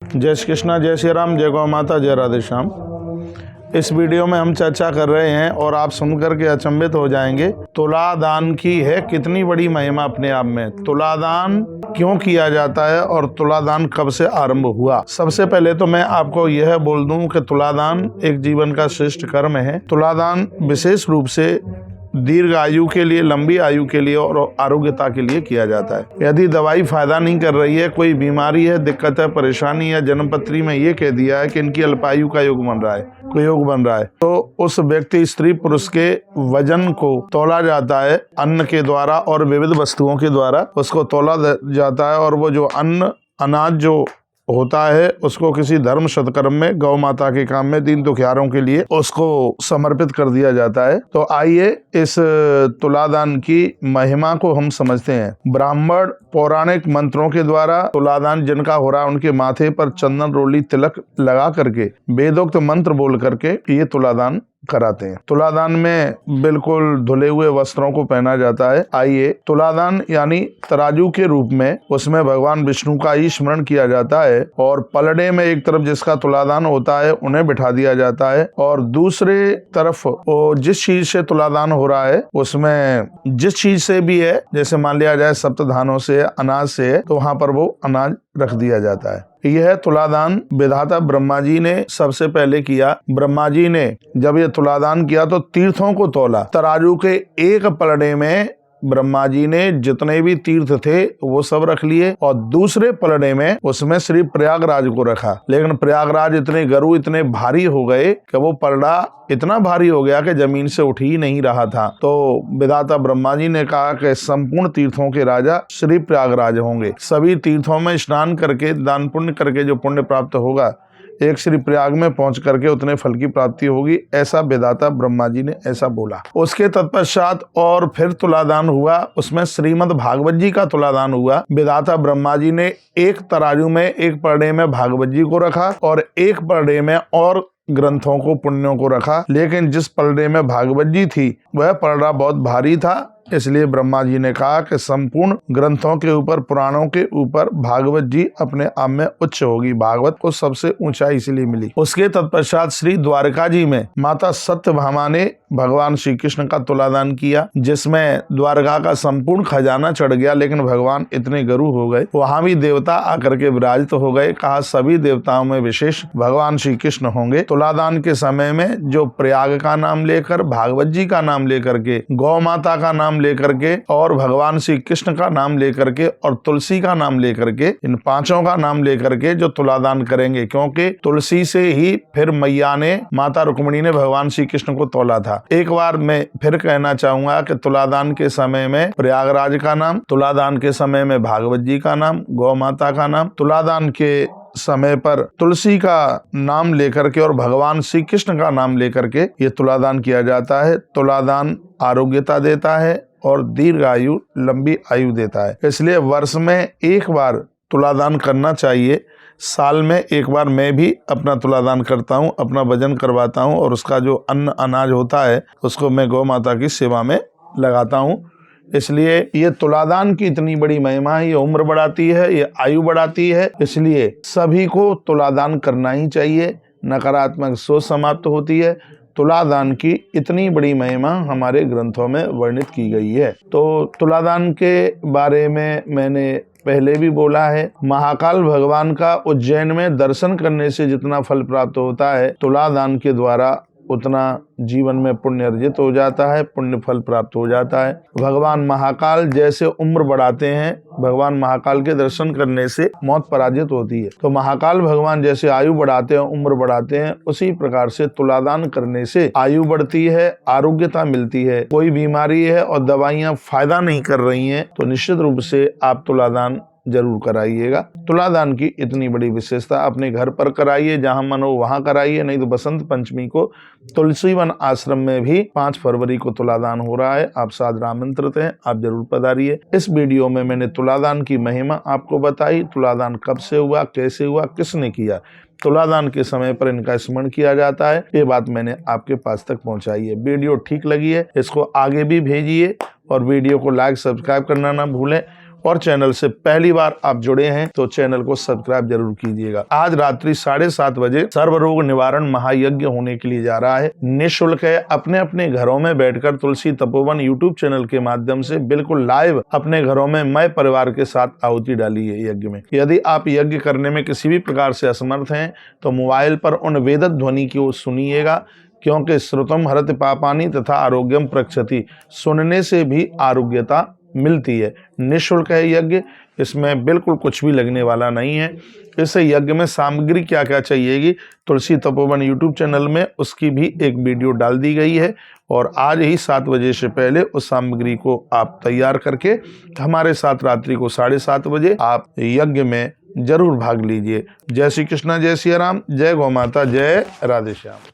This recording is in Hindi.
जय श्री कृष्णा, जय श्री राम, जय गौ माता, जय राधे श्याम। इस वीडियो में हम चर्चा कर रहे हैं और आप सुनकर के अचंभित हो जाएंगे, तुलादान की है कितनी बड़ी महिमा अपने आप में। तुलादान क्यों किया जाता है और तुलादान कब से आरंभ हुआ। सबसे पहले तो मैं आपको यह बोल दूं कि तुलादान एक जीवन का श्रेष्ठ कर्म है। तुलादान विशेष रूप से दीर्घ आयु के लिए, लंबी आयु के लिए और आरोग्यता के लिए किया जाता है। यदि दवाई फायदा नहीं कर रही है, कोई बीमारी है, दिक्कत है, परेशानी है, जन्मपत्री में ये कह दिया है कि इनकी अल्पायु का योग बन रहा है, कोई योग बन रहा है, तो उस व्यक्ति स्त्री पुरुष के वजन को तौला जाता है अन्न के द्वारा और विविध वस्तुओं के द्वारा उसको तौला जाता है। और वो जो अन्न अनाज जो होता है उसको किसी धर्म सत्कर्म में, गौ माता के काम में, दीन दुखियारों के लिए उसको समर्पित कर दिया जाता है। तो आइए इस तुलादान की महिमा को हम समझते हैं। ब्राह्मण पौराणिक मंत्रों के द्वारा तुलादान जिनका हो रहा है उनके माथे पर चंदन रोली तिलक लगा करके वेदोक्त मंत्र बोल करके ये तुलादान कराते हैं। तुलादान में बिल्कुल धुले हुए वस्त्रों को पहना जाता है। आइए, तुलादान यानी तराजू के रूप में उसमें भगवान विष्णु का ही स्मरण किया जाता है और पलड़े में एक तरफ जिसका तुलादान होता है उन्हें बिठा दिया जाता है और दूसरे तरफ जिस चीज से तुलादान हो रहा है उसमें जिस चीज से भी है, जैसे मान लिया जाए सप्तधानों से, अनाज से है, तो वहां पर वो अनाज रख दिया जाता है। यह तुलादान विधाता ब्रह्मा जी ने सबसे पहले किया। ब्रह्मा जी ने जब ये तुलादान किया तो तीर्थों को तौला। तराजू के एक पलड़े में ब्रह्मा जी ने जितने भी तीर्थ थे वो सब रख लिए और दूसरे पलड़े में उसमें श्री प्रयागराज को रखा। लेकिन प्रयागराज इतने गरु, इतने भारी हो गए कि वो पलड़ा इतना भारी हो गया कि जमीन से उठ ही नहीं रहा था। तो विधाता ब्रह्मा जी ने कहा कि संपूर्ण तीर्थों के राजा श्री प्रयागराज होंगे। सभी तीर्थों में स्नान करके, दान पुण्य करके जो पुण्य प्राप्त होगा, एक श्री प्रयाग में पहुंच करके उतने फल की प्राप्ति होगी, ऐसा विधाता ब्रह्मा जी ने ऐसा बोला। उसके तत्पश्चात और फिर तुलादान हुआ, उसमें श्रीमद् भागवत जी का तुलादान हुआ। विधाता ब्रह्मा जी ने एक तराजू में, एक पलड़े में भागवत जी को रखा और एक पलड़े में और ग्रंथों को, पुण्यों को रखा। लेकिन जिस पलड़े में भागवत जी थी वह पलड़ा बहुत भारी था, इसलिए ब्रह्मा जी ने कहा कि संपूर्ण ग्रंथों के ऊपर, पुराणों के ऊपर भागवत जी अपने आप में उच्च होगी। भागवत को सबसे ऊंचाई इसलिए मिली। उसके तत्पश्चात श्री द्वारका जी में माता सत्यभामा ने भगवान श्री कृष्ण का तुलादान किया, जिसमें द्वारका का संपूर्ण खजाना चढ़ गया। लेकिन भगवान इतने गरु हो गए, वहां भी देवता आकर के विराजित हो गए। कहा सभी देवताओं में विशेष भगवान श्री कृष्ण होंगे। तुलादान के समय में जो प्रयाग का नाम लेकर, भागवत जी का नाम लेकर के, गौ माता का नाम लेकर के और भगवान श्री कृष्ण का नाम लेकर के और तुलसी का नाम लेकर के, इन पांचों का नाम लेकर के जो तुलादान करेंगे, क्योंकि तुलसी से ही फिर मैया ने, माता रुक्मिणी ने भगवान श्री कृष्ण को तौला था। एक बार मैं फिर कहना चाहूंगा कि तुलादान के समय में प्रयागराज का नाम, तुलादान के समय में भागवत जी का नाम, गौ माता का नाम, तुलादान के समय पर तुलसी का नाम लेकर के और भगवान श्री कृष्ण का नाम लेकर के ये तुलादान किया जाता है। तुलादान आरोग्यता देता है और दीर्घ आयु, लंबी आयु देता है। इसलिए वर्ष में एक बार तुलादान करना चाहिए। साल में एक बार मैं भी अपना तुलादान करता हूँ, अपना वजन करवाता हूँ और उसका जो अन्न अनाज होता है उसको मैं गौ माता की सेवा में लगाता हूँ। इसलिए ये तुलादान की इतनी बड़ी महिमा है। ये उम्र बढ़ाती है, ये आयु बढ़ाती है, इसलिए सभी को तुलादान करना ही चाहिए। नकारात्मक सोच समाप्त होती है। तुलादान की इतनी बड़ी महिमा हमारे ग्रंथों में वर्णित की गई है। तो तुलादान के बारे में मैंने पहले भी बोला है। महाकाल भगवान का उज्जैन में दर्शन करने से जितना फल प्राप्त होता है, तुलादान के द्वारा उतना जीवन में पुण्य अर्जित हो जाता है, पुण्य फल प्राप्त हो जाता है। भगवान महाकाल जैसे उम्र बढ़ाते हैं, भगवान महाकाल के दर्शन करने से मौत पराजित होती है। तो महाकाल भगवान जैसे आयु बढ़ाते हैं, उम्र बढ़ाते हैं, उसी प्रकार से तुलादान करने से आयु बढ़ती है, आरोग्यता मिलती है। कोई बीमारी है और दवाइयाँ फायदा नहीं कर रही हैं तो निश्चित रूप से आप तुलादान जरूर कराइएगा। तुलादान की इतनी बड़ी विशेषता अपने घर पर कराइए, जहां मन हो वहां कराइए, नहीं तो बसंत पंचमी को तुलसीवन आश्रम में भी 5 फरवरी को तुलादान हो रहा है। आप सादर आमंत्रित हैं, आप जरूर पधारिए। इस वीडियो में मैंने तुलादान की महिमा आपको बताई। तुलादान कब से हुआ, कैसे हुआ, किसने किया, तुलादान के समय पर इनका स्मरण किया जाता है, ये बात मैंने आपके पास तक पहुंचाई है। वीडियो ठीक लगी है इसको आगे भी भेजिए और वीडियो को लाइक, सब्सक्राइब करना ना भूलें। और चैनल से पहली बार आप जुड़े हैं तो चैनल को सब्सक्राइब जरूर कीजिएगा। आज रात्रि 7:30 बजे सर्वरोग निवारण महायज्ञ होने के लिए जा रहा है। निःशुल्क है। अपने अपने घरों में बैठकर तुलसी तपोवन यूट्यूब चैनल के माध्यम से बिल्कुल लाइव अपने घरों में मैं परिवार के साथ आहुति डाली है यज्ञ में। यदि आप यज्ञ करने में किसी भी प्रकार से असमर्थ हैं तो मोबाइल पर उन वेदक ध्वनि को सुनिएगा, क्योंकि श्रुतम हरति पापानि तथा आरोग्यम प्रक्षति, सुनने से भी आरोग्यता मिलती है। निःशुल्क है यज्ञ, इसमें बिल्कुल कुछ भी लगने वाला नहीं है। इस यज्ञ में सामग्री क्या क्या चाहिएगी, तुलसी तपोवन यूट्यूब चैनल में उसकी भी एक वीडियो डाल दी गई है और आज ही 7 बजे से पहले उस सामग्री को आप तैयार करके हमारे साथ रात्रि को 7:30 बजे आप यज्ञ में जरूर भाग लीजिए। जय श्री कृष्णा, जय सिया राम, जय गौ माता, जय राधे श्याम।